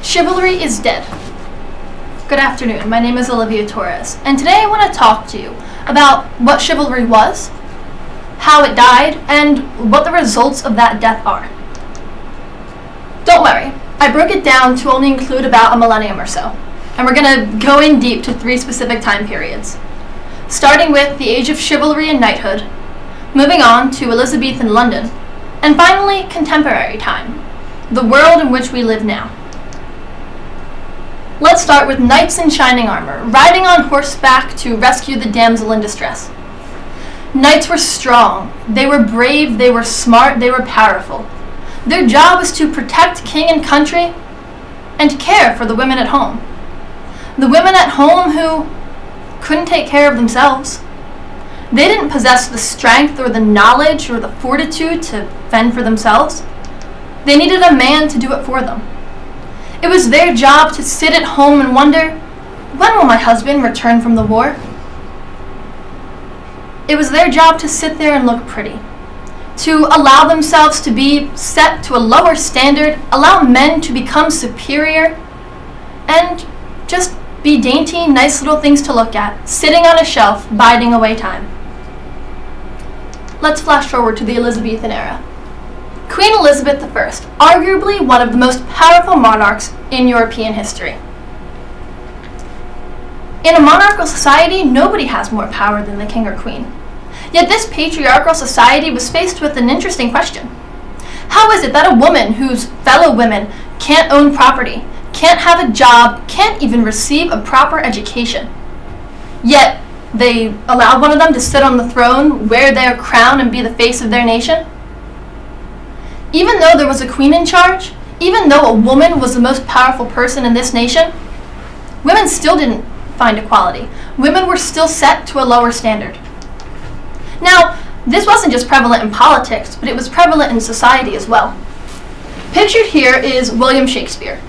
Chivalry is dead. Good afternoon, my name is Olivia Torres, and today I want to talk to you about what chivalry was, how it died, and what the results of that death are. Don't worry, I broke it down to only include about a millennium or so, and we're going to go in deep to 3 specific time periods, starting with the age of chivalry and knighthood, moving on to Elizabethan London, and finally contemporary time, the world in which we live now. Let's start with knights in shining armor, riding on horseback to rescue the damsel in distress. Knights were strong, they were brave, they were smart, they were powerful. Their job was to protect king and country and care for the women at home. The women at home who couldn't take care of themselves. They didn't possess the strength or the knowledge or the fortitude to fend for themselves. They needed a man to do it for them. It was their job to sit at home and wonder, when will my husband return from the war? It was their job to sit there and look pretty, to allow themselves to be set to a lower standard, allow men to become superior, and just be dainty, nice little things to look at, sitting on a shelf, biding away time. Let's flash forward to the Elizabethan era. Queen Elizabeth I, arguably one of the most powerful monarchs in European history. In a monarchical society, nobody has more power than the king or queen. Yet this patriarchal society was faced with an interesting question. How is it that a woman whose fellow women can't own property, can't have a job, can't even receive a proper education, yet they allow one of them to sit on the throne, wear their crown, and be the face of their nation? Even though there was a queen in charge, even though a woman was the most powerful person in this nation, women still didn't find equality. Women were still set to a lower standard. Now, this wasn't just prevalent in politics, but it was prevalent in society as well. Pictured here is William Shakespeare.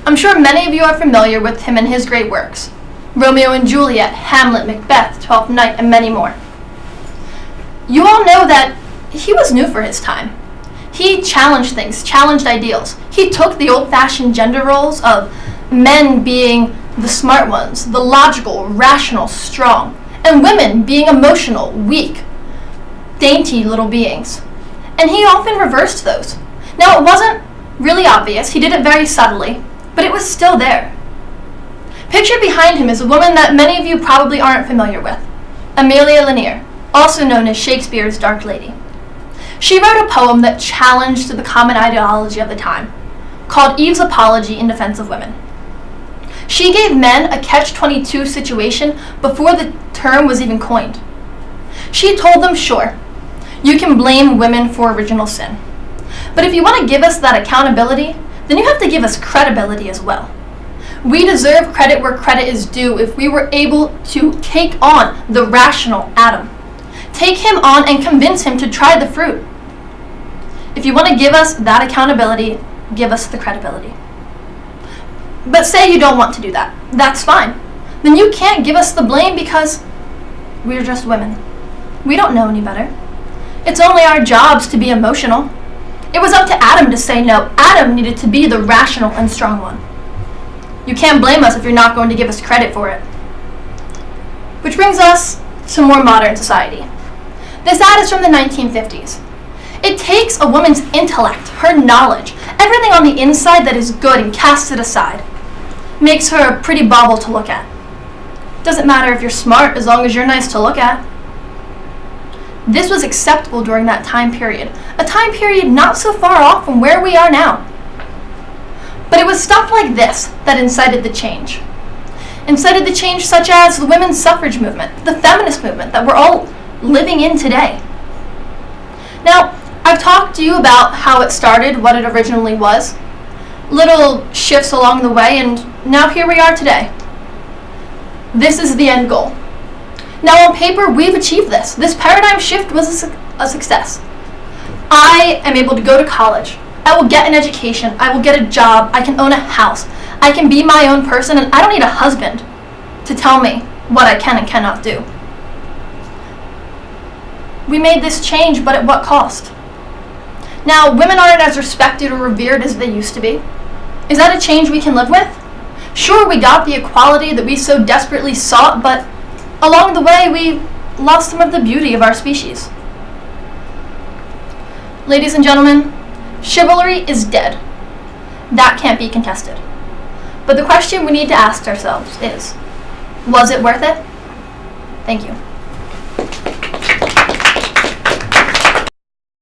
I'm sure many of you are familiar with him and his great works: Romeo and Juliet, Hamlet, Macbeth, Twelfth Night, and many more. You all know that he was new for his time. He challenged things, challenged ideals. He took the old-fashioned gender roles of men being the smart ones, the logical, rational, strong, and women being emotional, weak, dainty little beings. And he often reversed those. Now, it wasn't really obvious. He did it very subtly, but it was still there. Pictured behind him is a woman that many of you probably aren't familiar with, Amelia Lanier, also known as Shakespeare's Dark Lady. She wrote a poem that challenged the common ideology of the time, called Eve's Apology in Defense of Women. She gave men a catch-22 situation before the term was even coined. She told them, sure, you can blame women for original sin, but if you want to give us that accountability, then you have to give us credibility as well. We deserve credit where credit is due if we were able to take on the rational Adam, take him on and convince him to try the fruit. If you want to give us that accountability, give us the credibility. But say you don't want to do that. That's fine. Then you can't give us the blame because we're just women. We don't know any better. It's only our jobs to be emotional. It was up to Adam to say no. Adam needed to be the rational and strong one. You can't blame us if you're not going to give us credit for it. Which brings us to more modern society. This ad is from the 1950s. It takes a woman's intellect, her knowledge, everything on the inside that is good, and casts it aside. Makes her a pretty bauble to look at. Doesn't matter if you're smart as long as you're nice to look at. This was acceptable during that time period, a time period not so far off from where we are now. But it was stuff like this that incited the change. Incited the change such as the women's suffrage movement, the feminist movement that we're all living in today. Now, I've talked to you about how it started, what it originally was, little shifts along the way, and now here we are today. This is the end goal. Now on paper, we've achieved this. This paradigm shift was a success. I am able to go to college. I will get an education. I will get a job. I can own a house. I can be my own person, and I don't need a husband to tell me what I can and cannot do. We made this change, but at what cost? Now, women aren't as respected or revered as they used to be. Is that a change we can live with? Sure, we got the equality that we so desperately sought, but along the way we lost some of the beauty of our species. Ladies and gentlemen, chivalry is dead. That can't be contested. But the question we need to ask ourselves is, was it worth it? Thank you.